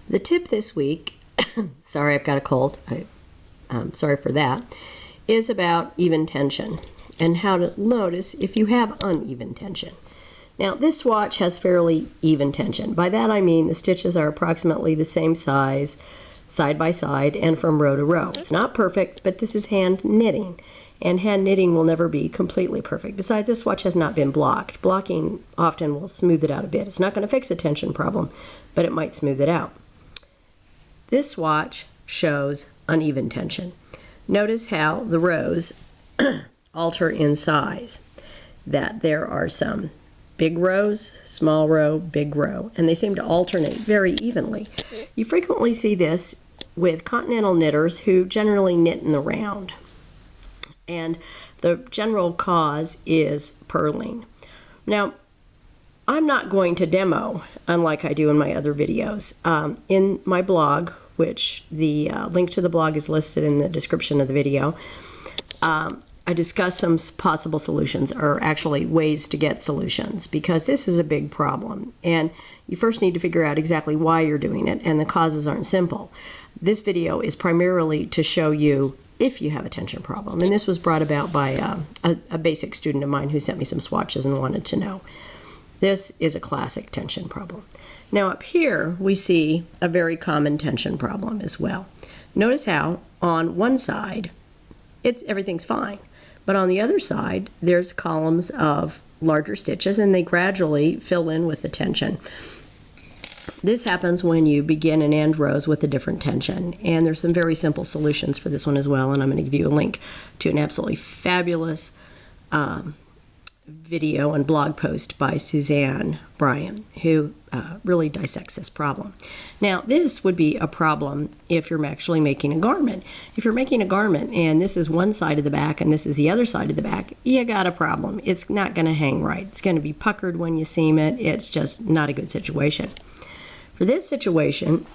The tip this week, sorry I've got a cold, I'm sorry for that, is about even tension and how to notice if you have uneven tension. Now this swatch has fairly even tension. By that I mean the stitches are approximately the same size, side by side, and from row to row. It's not perfect, but this is hand knitting, and hand knitting will never be completely perfect. Besides, this swatch has not been blocked. Blocking often will smooth it out a bit. It's not going to fix a tension problem, but it might smooth it out. This swatch shows uneven tension. Notice how the rows alter in size, that there are some big rows, small row, big row, and they seem to alternate very evenly. You frequently see this with continental knitters who generally knit in the round, and the general cause is purling. Now, I'm not going to demo, unlike I do in my other videos. In my blog, which the link to the blog is listed in the description of the video, I discuss some possible solutions, or actually ways to get solutions, because this is a big problem and you first need to figure out exactly why you're doing it, and the causes aren't simple. This video is primarily to show you if you have a tension problem, and this was brought about by a basic student of mine who sent me some swatches and wanted to know. This is a classic tension problem. Now up here we see a very common tension problem as well. Notice how on one side everything's fine, but on the other side there's columns of larger stitches and they gradually fill in with the tension. This happens when you begin and end rows with a different tension, and there's some very simple solutions for this one as well, and I'm going to give you a link to an absolutely fabulous video and blog post by Suzanne Bryan, who really dissects this problem. Now, this would be a problem if you're actually making a garment. If you're making a garment and this is one side of the back and this is the other side of the back, you got a problem. It's not going to hang right. It's going to be puckered when you seam it. It's just not a good situation. For this situation,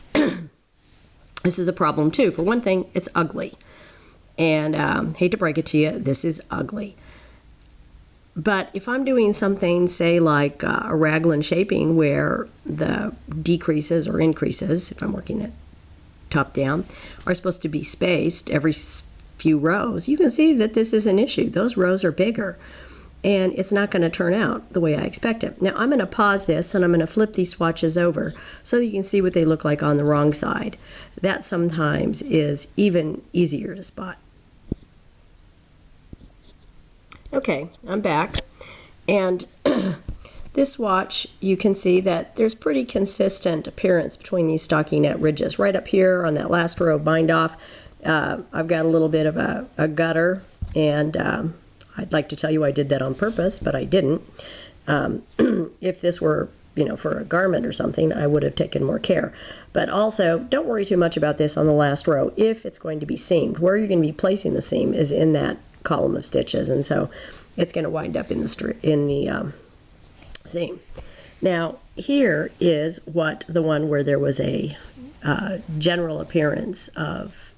this is a problem too. For one thing, it's ugly. And hate to break it to you, this is ugly. But if I'm doing something, say like a raglan shaping, where the decreases or increases, if I'm working it top down, are supposed to be spaced every few rows, you can see that this is an issue. Those rows are bigger, and it's not going to turn out the way I expect it. Now I'm going to pause this and I'm going to flip these swatches over so that you can see what they look like on the wrong side. That sometimes is even easier to spot. Okay, I'm back, and this swatch, you can see that there's pretty consistent appearance between these stockinette ridges. Right up here on that last row bind off, I've got a little bit of a gutter, and I'd like to tell you I did that on purpose, but I didn't. If this were, for a garment or something, I would have taken more care. But also, don't worry too much about this on the last row if it's going to be seamed. Where you're going to be placing the seam is in that column of stitches, and so it's going to wind up in the seam. Now here is the one where there was a general appearance of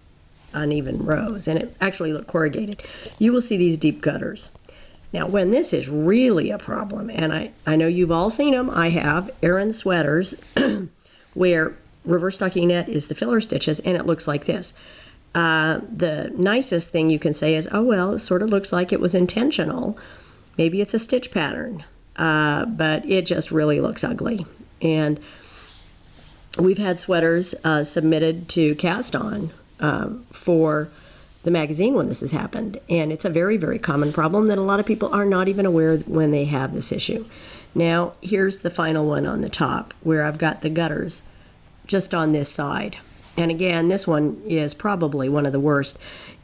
uneven rows, and it actually looked corrugated. You will see these deep gutters. Now when this is really a problem, and I know you've all seen them, I have Aran sweaters where reverse stockinette is the filler stitches, and it looks like this. The nicest thing you can say is, oh well, it sort of looks like it was intentional. Maybe it's a stitch pattern, but it just really looks ugly. And we've had sweaters submitted to cast on for the magazine when this has happened, and it's a very, very common problem that a lot of people are not even aware when they have this issue. Now here's the final one on the top, where I've got the gutters just on this side. And again, this one is probably one of the worst.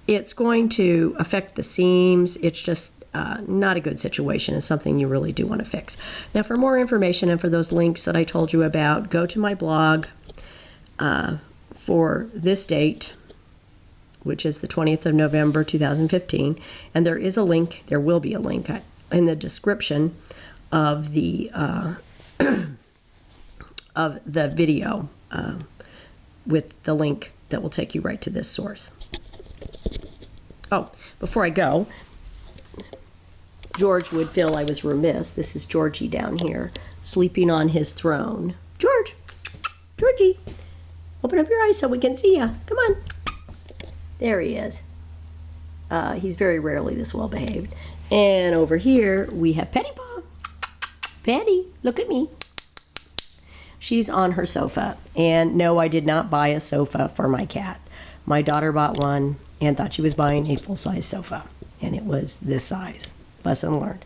It's going to affect the seams. It's just not a good situation. It's something you really do want to fix. Now for more information and for those links that I told you about, go to my blog for this date, which is the 20th of November 2015. And there is a link, there will be a link in the description of the video with the link that will take you right to this source. Oh, before I go, George would feel I was remiss. This is Georgie down here, sleeping on his throne. Georgie! Open up your eyes so we can see you. Come on. There he is. He's very rarely this well behaved. And over here we have Petty Paw. Petty, look at me. She's on her sofa. And no, I did not buy a sofa for my cat. My daughter bought one and thought she was buying a full-size sofa. And it was this size. Lesson learned.